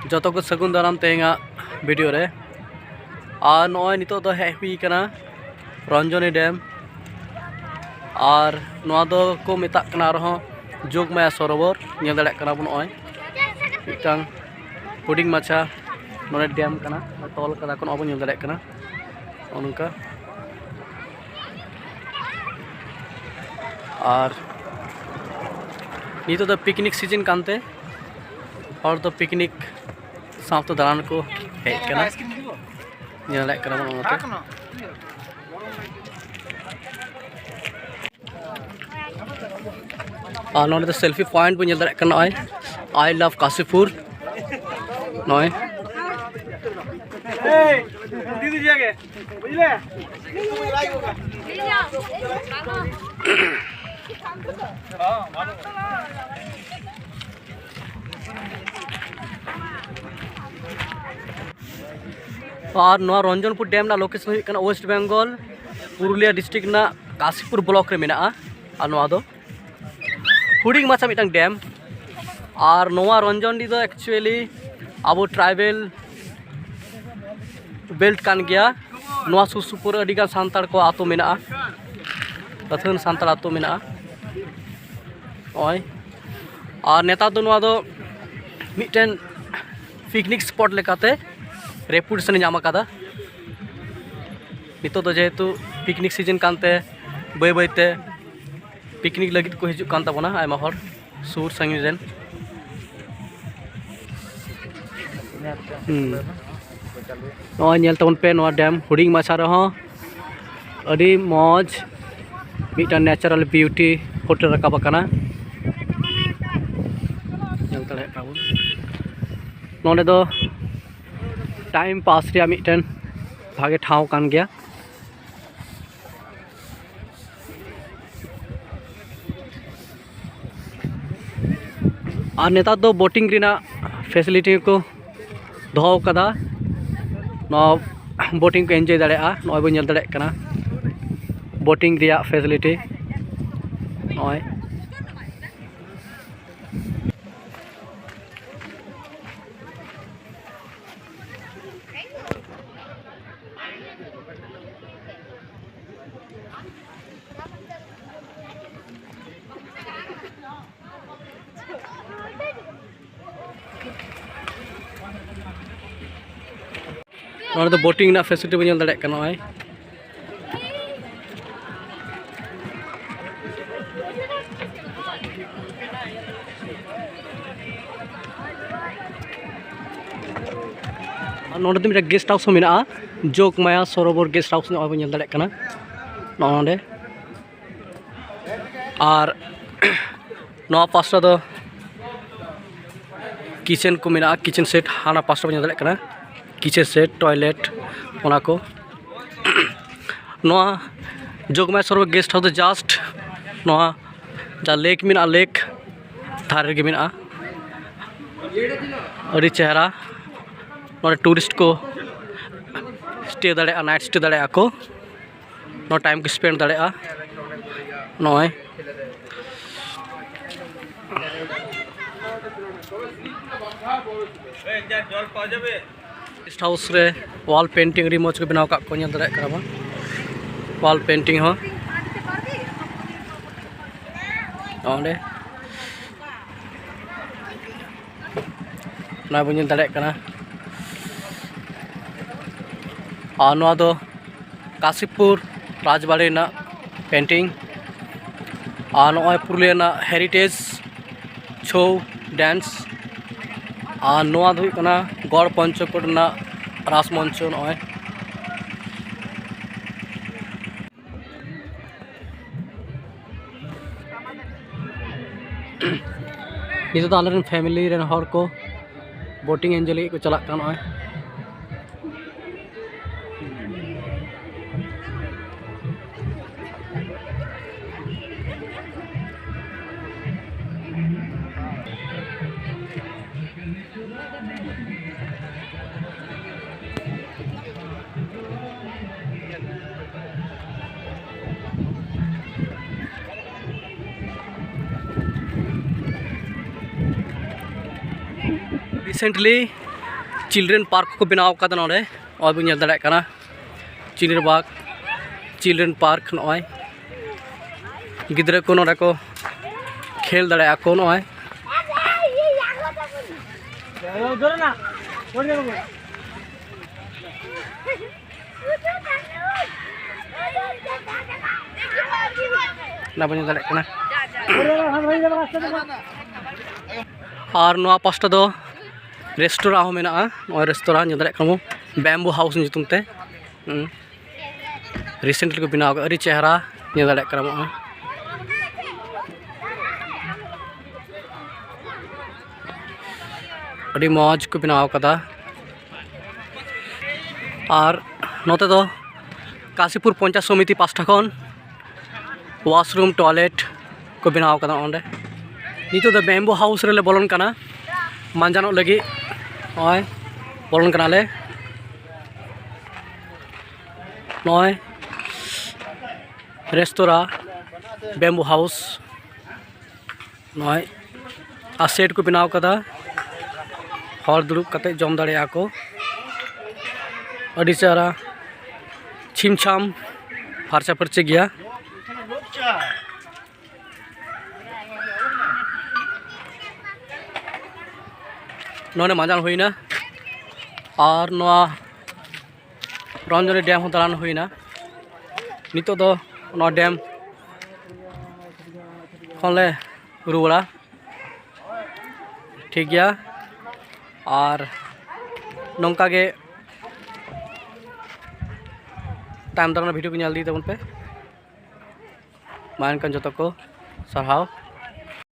जो को सगुन दाराम तेंगा वीडियो रे और नॉय नितो तो है हुई कना रंजनी डैम और नॉय दो को मेता कना रहो जोगमाया सरोवर नेल दाड़े कना बन नॉय मिटांग हुडिंग माछा नोने डैम कना तोल कदा को नॉय नेल दाड़े कना उनका और नितो तो पिकनिक सीजन कानते और तो पिकनिक साथ तो दालान को हेज कना नेल कना बन ओनते और नोने तो सेल्फी पॉइंट बन नेल दाड़े कना नॉय आई लव काशीपुर नॉय दीदी जाके बुझले और नवा रंजनपुर डैम ना लोकेशन हुई वेस्ट बेंगल पुरुलिया डिस्ट्रिक्ट ना काशीपुर ब्लॉक रे मेना और नवा दो हुडिंग माछा मिटांग डैम और नवा रंजन दो एक्चुअली अब ट्राइबल बेल्ट कान गया नवा सुसुपुर अडिगान सांतार को आतो मेना अथन सांतार आतो मेना ओय और नेता दो नवा दो मिटन पिकनिक स्पॉट लेकाते रेपुटेशन नाम अकादा नितो तो जेहेतु पिकनिक सीजन कानते बै बैते पिकनिक लगित को हिजुक कान ताबोना आयमा हर सुर संगी रेन नॉय नेल ताबोन पे नॉय डैम हुडिंग माछा रहो अडी मौज mitten natural beauty photo Rakab काना नेल तड़े काबोन नोने दो टाइम पास रे मिटन भागे ठाव कान गया और नेता दो बोटिंग रिना फैसिलिटी को दोहो कदा बोटिंग को एंजॉय दाड़े नॉय बो नेल दाड़े कना बोटिंग रिया फैसिलिटी नॉय तो बोटिंग ना फैसिलिटी बन दाड़े कना नॉय नोडे तो मेरा गेस्ट हाउस मेना जोगमाया सरोवर गेस्ट हाउस बन दाड़े कना नोडे और नवा पास्टा दो किचन को मेना किचन सेट हाना पास्टा बन दाड़े कना किचन सेट टॉयलेट ओना को नवा जोगमाया सरोवर गेस्ट हाउस जस्ट नवा जा लेक मेना लेक धारे गे मेना अड़ी चेहरा नोडे टूरिस्ट को स्टे दाड़े नाइट स्टे दाड़े को नो टाइम को स्पेंड दाड़े नॉय गेस्ट हाउस रे वॉल पेंटिंग री मौज को बनाव का को दाड़े करा वॉल पेंटिंग हो ओंडे ना बन दाड़े कना और नवा दो काशीपुर राजबाड़ी ना पेंटिंग और नॉय पुरुलिया ना हेरिटेज छो डांस और नवा दो कना गड़ पंचकोट ना रास मंचो नॉय नितो तो आलेरन फैमिली रेन हर को बोटिंग एंजॉय को चला का नॉय रिसेंटली चिल्ड्रेन पार्क को बनाव कदा नोडे और बन ñel दाड़े कना चिनिरबाग चिल्ड्रेन पार्क नॉय गिद्रा को नोडे को खेल दाड़े को नॉय ना बन ñel दाड़े कना और नोआ पास्टा दो रेस्टोरा हो मेना नोय रेस्टोरा ñel दाड़े कमो बैम्बू हाउस नितुम ते रिसेंटली को बनाव अरी चेहरा ñel दाड़े करा मो अड़ी मौज को बनाव कदा और नोते दो काशीपुर पंचायत समिति पास्टा खन वाशरूम टॉयलेट को बनाव कदा ओंडे नितो द बैम्बू हाउस रेले बोलन कना मांजानो लगी ओय बोलन कना ले नॉय रेस्टोरा बैम्बू हाउस नॉय आ सेट को बनाव कदा हर दुरुब कते जम दाड़े को अड़ी चारा छिमछाम फारचा फरचे गया नोने मांजान हुईना और नोआ रंजनी डैम हो दालान हुईना नितो दो नोआ डैम खनले रुवाड़ा ठीक गया और नौका के टाइम दाराना वीडियो को ñel दी तबन पे मान कन जतो को सरहाव।